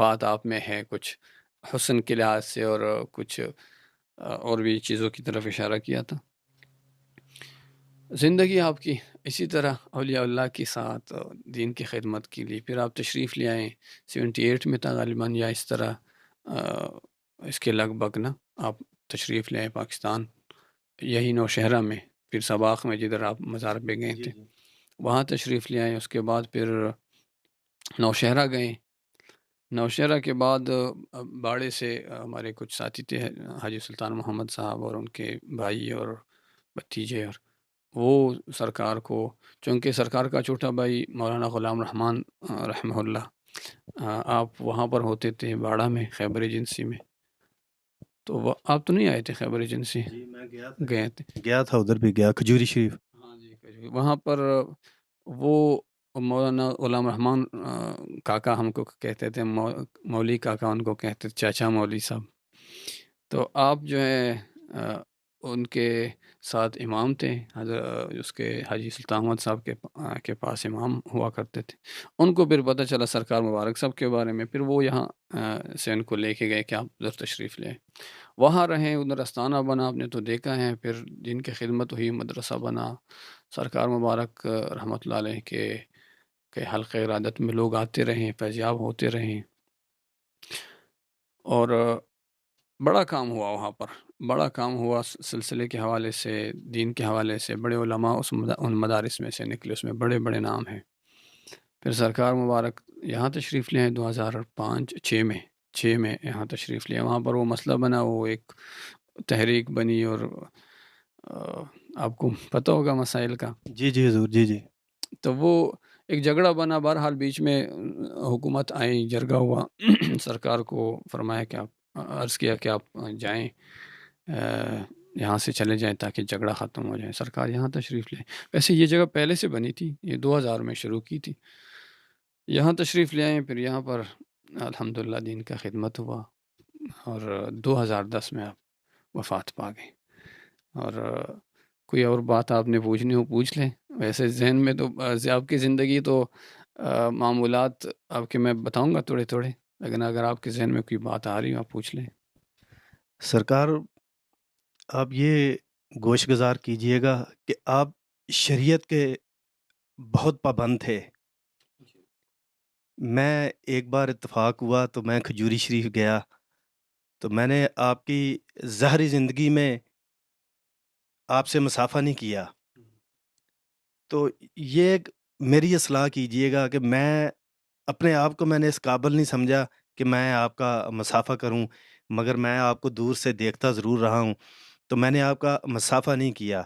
بات آپ میں ہے کچھ حسن کے لحاظ سے، اور کچھ اور بھی چیزوں کی طرف اشارہ کیا تھا۔ زندگی آپ کی اسی طرح اولیاء اللہ کے ساتھ دین کی خدمت کے لیے، پھر آپ تشریف لے آئیں 78 میں تھا غالباً، یا اس طرح اس کے لگ بھگ نا، آپ تشریف لے آئے پاکستان، یہی نوشہرہ میں، پھر سباق میں جدھر آپ مزار پہ گئے جی تھے جی وہاں تشریف لے آئے۔ اس کے بعد پھر نوشہرہ گئے۔ نوشہرہ کے بعد باڑے سے ہمارے کچھ ساتھی تھے، حاجی سلطان محمد صاحب اور ان کے بھائی اور بھتیجے، اور وہ سرکار کو، چونکہ سرکار کا چھوٹا بھائی مولانا غلام رحمان رحمہ اللہ، آپ وہاں پر ہوتے تھے باڑہ میں، خیبر ایجنسی میں، تو وہ آپ تو نہیں آئے تھے خیبر ایجنسی؟ جی، میں گیا تھا، گئے تھے؟ گیا تھا ادھر بھی گیا، کھجوری شریف۔ ہاں جی، وہاں پر وہ مولانا غلام رحمان کاکا ہم کو کہتے تھے، مولوی کاکا ان کو کہتے تھے، چاچا مولوی صاحب۔ تو آپ جو ہے ان کے ساتھ امام تھے، اس کے حاجی سلطان احمد صاحب کے پاس امام ہوا کرتے تھے۔ ان کو پھر پتہ چلا سرکار مبارک صاحب کے بارے میں، پھر وہ یہاں سے ان کو لے کے گئے کہ آپ ادھر تشریف لیں، وہاں رہیں، ادھر استانہ بنا، آپ نے تو دیکھا ہے، پھر جن کی خدمت ہوئی مدرسہ بنا، سرکار مبارک رحمۃ اللہ علیہ کے حلقہ ارادت میں لوگ آتے رہیں، فیضیاب ہوتے رہیں، اور بڑا کام ہوا وہاں پر، بڑا کام ہوا سلسلے کے حوالے سے، دین کے حوالے سے، بڑے علماء ان مدارس میں سے نکلے، اس میں بڑے بڑے نام ہیں۔ پھر سرکار مبارک یہاں تشریف لے آئے 2005-6 میں یہاں تشریف لے، وہاں پر وہ مسئلہ بنا، وہ ایک تحریک بنی، اور آپ کو پتہ ہوگا مسائل کا، جی جی حضور، جی جی تو وہ ایک جھگڑا بنا، بہرحال بیچ میں حکومت آئی، جرگہ ہوا، سرکار کو فرمایا کہ آپ، عرض کیا کہ آپ جائیں، یہاں سے چلے جائیں تاکہ جھگڑا ختم ہو جائے، سرکار یہاں تشریف لے۔ ویسے یہ جگہ پہلے سے بنی تھی، یہ 2000 میں شروع کی تھی، یہاں تشریف لے آئیں، پھر یہاں پر الحمدللہ دین کا خدمت ہوا، اور 2010 میں آپ وفات پا گئے۔ اور کوئی اور بات آپ نے پوچھنی ہو پوچھ لیں، ویسے ذہن میں تو آپ کی زندگی تو معمولات آپ کے میں بتاؤں گا تھوڑے تھوڑے، لیکن اگر آپ کے ذہن میں کوئی بات آ رہی ہو آپ پوچھ لیں۔ سرکار، آپ یہ گوش گزار کیجئے گا کہ آپ شریعت کے بہت پابند تھے۔ میں ایک بار اتفاق ہوا تو میں کھجوری شریف گیا، تو میں نے آپ کی ظاہری زندگی میں آپ سے مصافحہ نہیں کیا، تو یہ میری اصلاح کیجئے گا کہ میں اپنے آپ کو میں نے اس قابل نہیں سمجھا کہ میں آپ کا مصافحہ کروں، مگر میں آپ کو دور سے دیکھتا ضرور رہا ہوں، تو میں نے آپ کا مصافحہ نہیں کیا۔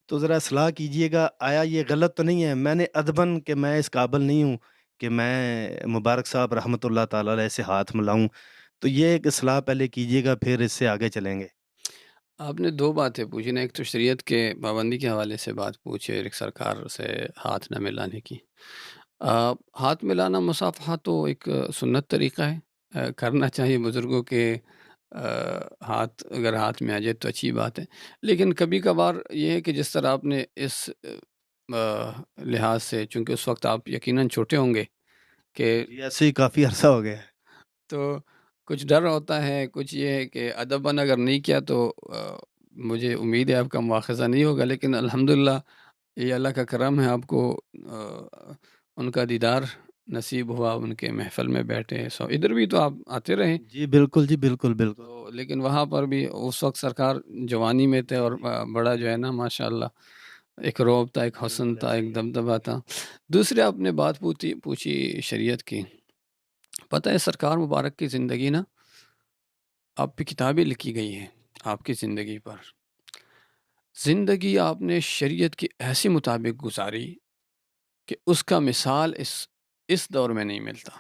تو ذرا اصلاح کیجئے گا، آیا یہ غلط تو نہیں ہے؟ میں نے ادباً کہ میں اس قابل نہیں ہوں کہ میں مبارک صاحب رحمۃ اللہ تعالیٰ علیہ سے ہاتھ ملاؤں، تو یہ ایک اصلاح پہلے کیجئے گا، پھر اس سے آگے چلیں گے۔ آپ نے دو باتیں پوچھی نا، ایک تو شریعت کے پابندی کے حوالے سے بات پوچھی، اور ایک سرکار سے ہاتھ نہ ملانے کی۔ ہاتھ ملانا مصافحہ تو ایک سنت طریقہ ہے، کرنا چاہیے بزرگوں کے، ہاتھ اگر ہاتھ میں آ جائے تو اچھی بات ہے، لیکن کبھی کبھار یہ ہے کہ جس طرح آپ نے اس لحاظ سے، چونکہ اس وقت آپ یقیناً چھوٹے ہوں گے کہ، جی ایسے ہی کافی عرصہ ہو گیا ہے۔ تو کچھ ڈر ہوتا ہے، کچھ یہ ہے کہ ادباً اگر نہیں کیا تو مجھے امید ہے آپ کا مواخذہ نہیں ہوگا، لیکن الحمدللہ یہ اللہ کا کرم ہے، آپ کو ان کا دیدار نصیب ہوا، ان کے محفل میں بیٹھے، سو ادھر بھی تو آپ آتے رہیں، جی بالکل، جی بالکل بالکل۔ تو لیکن وہاں پر بھی اس وقت سرکار جوانی میں تھے، جی اور جی بڑا جو ہے نا ماشاءاللہ ایک روب تھا، ایک حسن بالکل تھا، ایسے ہی ایک ہے۔ دبدبہ تھا۔ دوسرے آپ نے بات پوچھی شریعت کی، پتہ ہے سرکار مبارک کی زندگی نا، آپ پہ کتابیں لکھی گئی ہیں آپ کی زندگی پر، زندگی آپ نے شریعت کی ایسے مطابق گزاری کہ اس کا مثال اس دور میں نہیں ملتا۔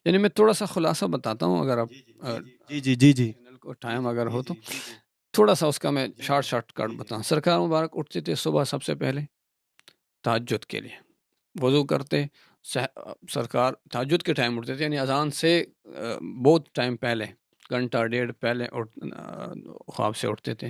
یعنی میں تھوڑا سا خلاصہ بتاتا ہوں، اگر آپ جی جی جی جی جی جی جی چینل کو ٹائم اگر جی ہو تو جی جی جی تھوڑا سا اس کا میں جی شارٹ کٹ جی جی بتاؤں۔ سرکار مبارک اٹھتے تھے صبح سب سے پہلے تہجد کے لیے، وضو کرتے، سرکار تہجد کے ٹائم اٹھتے تھے، یعنی اذان سے بہت ٹائم پہلے، گھنٹہ ڈیڑھ پہلے خواب سے اٹھتے تھے،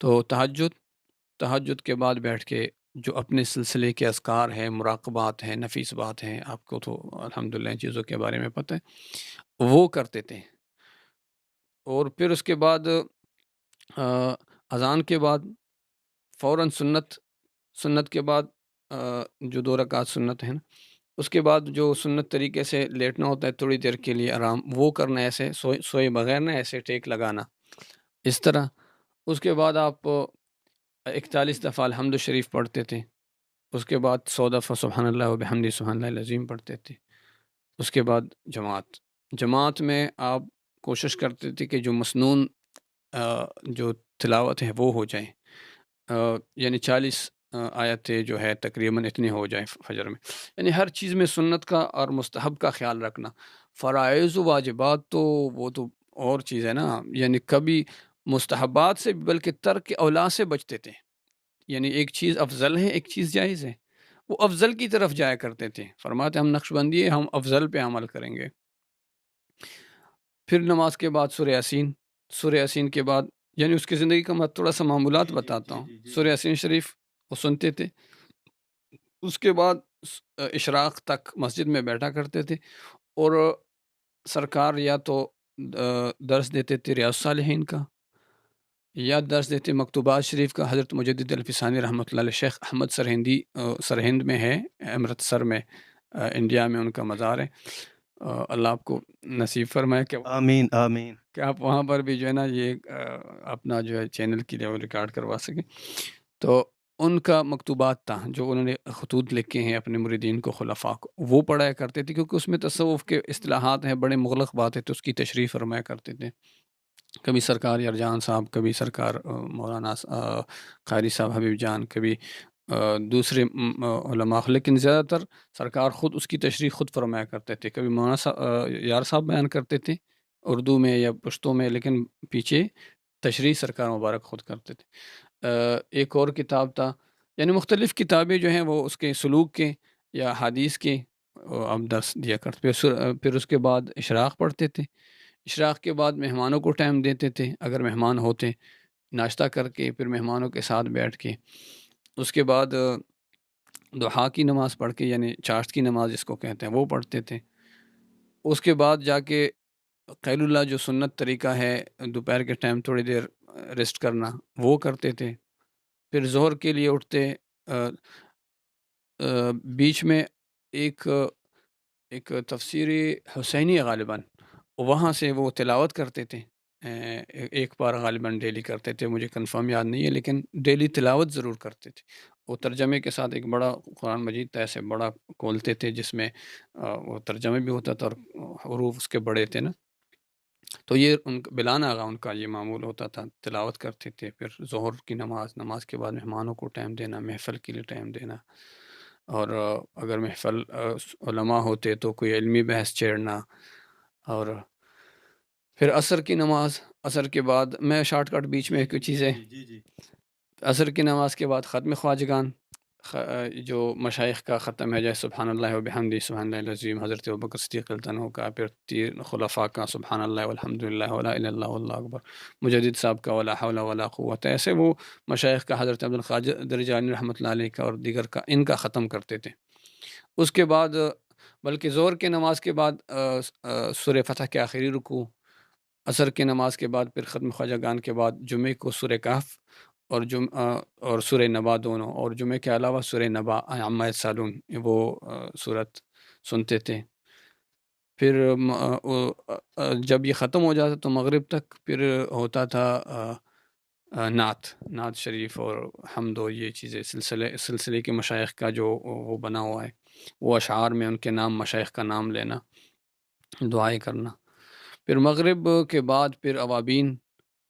تو تہجد کے بعد بیٹھ کے جو اپنے سلسلے کے اذکار ہیں، مراقبات ہیں، نفیس بات ہیں، آپ کو تو الحمدللہ ان چیزوں کے بارے میں پتہ ہے، وہ کرتے تھے۔ اور پھر اس کے بعد اذان کے بعد فوراً سنت کے بعد جو 2 رکعت سنت ہیں نا، اس کے بعد جو سنت طریقے سے لیٹنا ہوتا ہے تھوڑی دیر کے لیے آرام، وہ کرنا، ایسے سوئے بغیر نہ، ایسے ٹیک لگانا اس طرح۔ اس کے بعد آپ 41 دفعہ الحمد شریف پڑھتے تھے، اس کے بعد 100 دفعہ سبحان اللہ و بحمدہ سبحان اللہ العظیم پڑھتے تھے۔ اس کے بعد جماعت میں آپ کوشش کرتے تھے کہ جو مسنون جو تلاوت ہے وہ ہو جائیں، یعنی 40 آیتیں جو ہے تقریباً اتنی ہو جائیں فجر میں، یعنی ہر چیز میں سنت کا اور مستحب کا خیال رکھنا۔ فرائض و واجبات تو وہ تو اور چیز ہے نا، یعنی کبھی مستحبات سے بلکہ ترک اولا سے بچتے تھے، یعنی ایک چیز افضل ہے، ایک چیز جائز ہے، وہ افضل کی طرف جایا کرتے تھے۔ فرماتے ہم نقشبندی ہیں، ہم افضل پہ عمل کریں گے۔ پھر نماز کے بعد سورہ یاسین کے بعد، یعنی اس کی زندگی کا میں تھوڑا سا معمولات بتاتا ہوں۔ سورہ یاسین شریف وہ سنتے تھے، اس کے بعد اشراق تک مسجد میں بیٹھا کرتے تھے، اور سرکار یا تو درس دیتے تھے ریاض الصالحین کا، یا درس دیتے مکتوبات شریف کا۔ حضرت مجدد الفسانی رحمۃ اللہ علیہ، شیخ احمد سرہندی سرہند میں ہے، امرتسر میں، انڈیا میں ان کا مزار ہے۔ اللہ آپ کو نصیب فرمائے کہ آمین آمین۔ کہ آپ وہاں پر بھی جو ہے نا یہ اپنا جو ہے چینل کے لیے وہ ریکارڈ کروا سکیں۔ تو ان کا مکتوبات تھا جو انہوں نے خطوط لکھے ہیں اپنے مریدین کو، خلفاء کو، وہ پڑھایا کرتے تھے، کیونکہ اس میں تصوف کے اصطلاحات ہیں، بڑے مغلق باتیں، تو اس کی تشریح فرمایا کرتے تھے۔ کبھی سرکار یرجان صاحب، کبھی سرکار مولانا قاری صاحب حبیب جان، کبھی دوسرے علماء، لیکن زیادہ تر سرکار خود اس کی تشریح خود فرمایا کرتے تھے۔ کبھی مولانا یار صاحب بیان کرتے تھے اردو میں یا پشتو میں، لیکن پیچھے تشریح سرکار مبارک خود کرتے تھے۔ ایک اور کتاب تھا، یعنی مختلف کتابیں جو ہیں وہ اس کے سلوک کے یا حدیث کے اب درس دیا کرتے۔ پھر اس کے بعد اشراق پڑھتے تھے، اشراق کے بعد مہمانوں کو ٹائم دیتے تھے، اگر مہمان ہوتے، ناشتہ کر کے پھر مہمانوں کے ساتھ بیٹھ کے، اس کے بعد ضحیٰ کی نماز پڑھ کے، یعنی چاشت کی نماز جس کو کہتے ہیں، وہ پڑھتے تھے۔ اس کے بعد جا کے قیل اللہ جو سنت طریقہ ہے، دوپہر کے ٹائم تھوڑی دیر ریسٹ کرنا، وہ کرتے تھے۔ پھر ظہر کے لیے اٹھتے، بیچ میں ایک تفسیر حسینی غالباً، وہاں سے وہ تلاوت کرتے تھے، ایک بار غالباً ڈیلی کرتے تھے، مجھے کنفرم یاد نہیں ہے، لیکن ڈیلی تلاوت ضرور کرتے تھے۔ وہ ترجمے کے ساتھ ایک بڑا قرآن مجید تھا، ایسے بڑا کھولتے تھے جس میں وہ ترجمے بھی ہوتا تھا اور حروف اس کے بڑے تھے نا، تو یہ ان کا بلا ناغہ ان کا یہ معمول ہوتا تھا، تلاوت کرتے تھے۔ پھر ظہر کی نماز کے بعد مہمانوں کو ٹائم دینا، محفل کے لیے ٹائم دینا، اور اگر محفل علماء ہوتے تو کوئی علمی بحث چھیڑنا۔ اور پھر عصر کی نماز، عصر کے بعد میں شارٹ کٹ بیچ میں کچھ چیزیں، عصر کی نماز کے بعد ختم خواجگان، جو مشائخ کا ختم ہے، جیسے سبحان اللہ و بحمدہ سبحان اللہ العظیم حضرت ابوبکر صدیق رضی اللہ عنہ کا، پھر 3 خلفاء کا سبحان اللہ والحمد للہ ولا الہ الا اللہ واللہ اکبر، مجدد صاحب کا ولا حول ولا قوت، ایسے وہ مشائخ کا حضرت عبد القادر جیلانی رحمۃ اللہ علیہ کا اور دیگر کا، ان کا ختم کرتے تھے۔ اس کے بعد بلکہ ظہر کی نماز کے بعد سورہ فتح کے آخری رکوع، عصر کی نماز کے بعد پھر ختم خواجگان کے بعد جمعے کو سورہ کہف اور سورہ نبا دونوں، اور جمعے کے علاوہ سورہ نبا عما یتساءلون، وہ صورت سنتے تھے۔ پھر جب یہ ختم ہو جاتا تو مغرب تک پھر ہوتا تھا نعت شریف اور حمد، و یہ چیزیں سلسلے کے مشائخ کا جو وہ بنا ہوا ہے، وہ اشعار میں ان کے نام، مشائخ کا نام لینا، دعائیں کرنا۔ پھر مغرب کے بعد پھر اوابین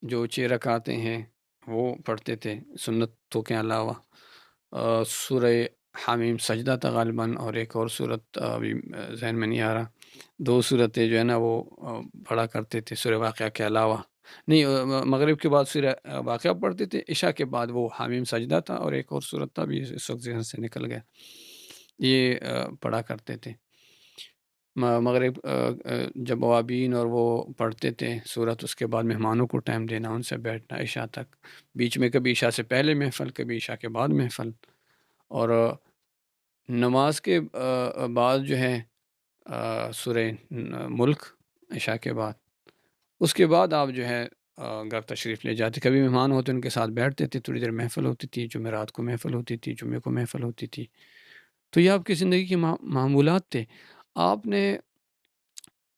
جو 6 رکعتیں ہیں وہ پڑھتے تھے سنتوں کے علاوہ۔ سورہ حامیم سجدہ تھا غالباً، اور ایک اور صورت ابھی ذہن میں نہیں آ رہا، 2 صورتیں جو ہے نا وہ پڑھا کرتے تھے سورہ واقعہ کے علاوہ، نہیں مغرب کے بعد سورہ واقعہ پڑھتے تھے، عشاء کے بعد وہ حامیم سجدہ تھا، اور ایک اور صورت تھا بھی اس وقت ذہن سے نکل گیا، یہ پڑھا کرتے تھے۔ مغرب جب اوابین اور وہ پڑھتے تھے صورت، اس کے بعد مہمانوں کو ٹائم دینا، ان سے بیٹھنا عشاء تک، بیچ میں کبھی عشاء سے پہلے محفل، کبھی عشاء کے بعد محفل، اور نماز کے بعد جو ہے سورہ ملک عشاء کے بعد، اس کے بعد آپ جو ہے گھر تشریف لے جاتے. کبھی مہمان ہوتے ان کے ساتھ بیٹھتے تھے، تھوڑی دیر محفل ہوتی تھی، جمعرات کو محفل ہوتی تھی، جمعے کو محفل ہوتی تھی. تو یہ آپ کی زندگی کے معمولات تھے. آپ نے،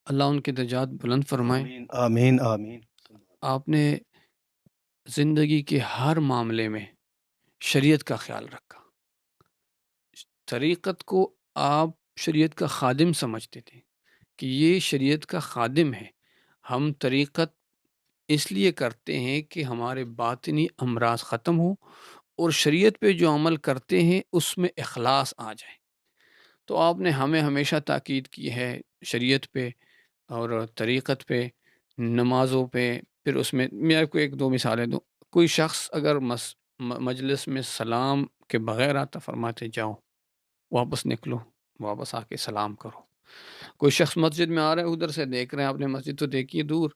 اللہ ان کے درجات بلند فرمائے، آمین آمین آمین. آپ نے زندگی کے ہر معاملے میں شریعت کا خیال رکھا. طریقت کو آپ شریعت کا خادم سمجھتے تھے کہ یہ شریعت کا خادم ہے. ہم طریقت اس لیے کرتے ہیں کہ ہمارے باطنی امراض ختم ہو اور شریعت پہ جو عمل کرتے ہیں اس میں اخلاص آ جائے. تو آپ نے ہمیں ہمیشہ تاکید کی ہے شریعت پہ اور طریقت پہ، نمازوں پہ. پھر اس میں آپ کو ایک دو مثالیں دوں. کوئی شخص اگر مجلس میں سلام کے بغیر آتا، فرماتے جاؤ واپس نکلو، واپس آ کے سلام کرو. کوئی شخص مسجد میں آ رہا ہے، ادھر سے دیکھ رہے ہیں، آپ نے مسجد تو دیکھی ہے دور،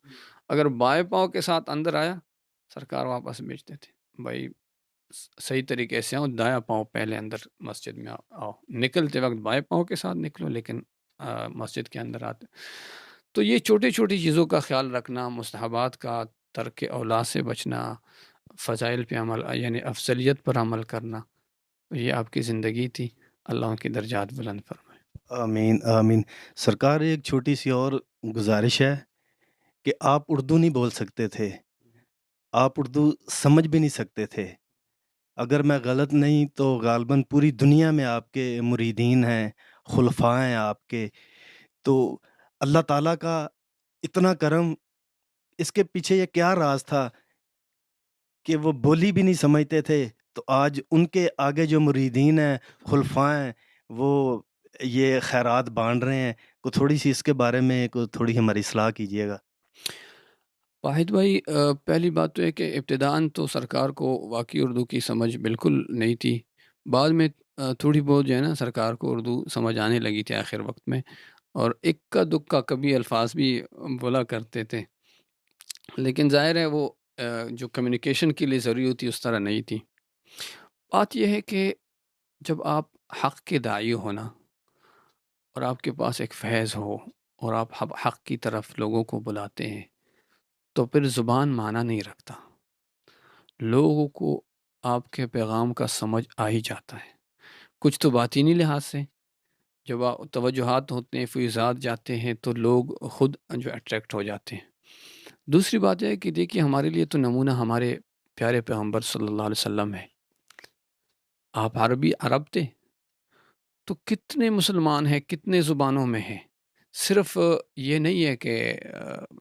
اگر بائیں پاؤں کے ساتھ اندر آیا، سرکار واپس بھیجتے تھے، بھائی صحیح طریقے سے آؤ، دایاں پاؤں پہلے اندر مسجد میں آؤ. نکلتے وقت بائیں پاؤں کے ساتھ نکلو، لیکن مسجد کے اندر آتے. تو یہ چھوٹی چھوٹی چیزوں کا خیال رکھنا، مستحبات کا، ترک اولا سے بچنا، فضائل پہ عمل یعنی افضلیت پر عمل کرنا، یہ آپ کی زندگی تھی. اللہ ان کی درجات بلند فرمائے. آمین آمین. سرکار ایک چھوٹی سی اور گزارش ہے کہ آپ اردو نہیں بول سکتے تھے، آپ اردو سمجھ بھی نہیں سکتے تھے. اگر میں غلط نہیں تو غالباً پوری دنیا میں آپ کے مریدین ہیں، خلفاء ہیں آپ کے. تو اللہ تعالیٰ کا اتنا کرم، اس کے پیچھے یہ کیا راز تھا کہ وہ بولی بھی نہیں سمجھتے تھے، تو آج ان کے آگے جو مریدین ہیں، خلفاء ہیں، وہ یہ خیرات بانٹ رہے ہیں. کو تھوڑی سی اس کے بارے میں تھوڑی ہماری اصلاح کیجیے گا. واحد بھائی، پہلی بات تو ہے کہ ابتداً تو سرکار کو واقعی اردو کی سمجھ بالکل نہیں تھی. بعد میں تھوڑی بہت جو ہے نا سرکار کو اردو سمجھ آنے لگی تھی آخر وقت میں، اور اکا دکا کبھی الفاظ بھی بولا کرتے تھے، لیکن ظاہر ہے وہ جو کمیونیکیشن کے لیے ضروری ہوتی اس طرح نہیں تھی. بات یہ ہے کہ جب آپ حق کے داعی ہونا اور آپ کے پاس ایک فیض ہو اور آپ حق کی طرف لوگوں کو بلاتے ہیں، تو پھر زبان معنی نہیں رکھتا. لوگوں کو آپ کے پیغام کا سمجھ آ ہی جاتا ہے. کچھ تو باطینی لحاظ سے جب توجہات ہوتے ہیں، فیضات جاتے ہیں، تو لوگ خود جو اٹریکٹ ہو جاتے ہیں. دوسری بات ہے کہ دیکھیے ہمارے لیے تو نمونہ ہمارے پیارے پیغمبر صلی اللہ علیہ وسلم ہے. آپ عرب تھے، تو کتنے مسلمان ہیں، کتنے زبانوں میں ہیں. صرف یہ نہیں ہے کہ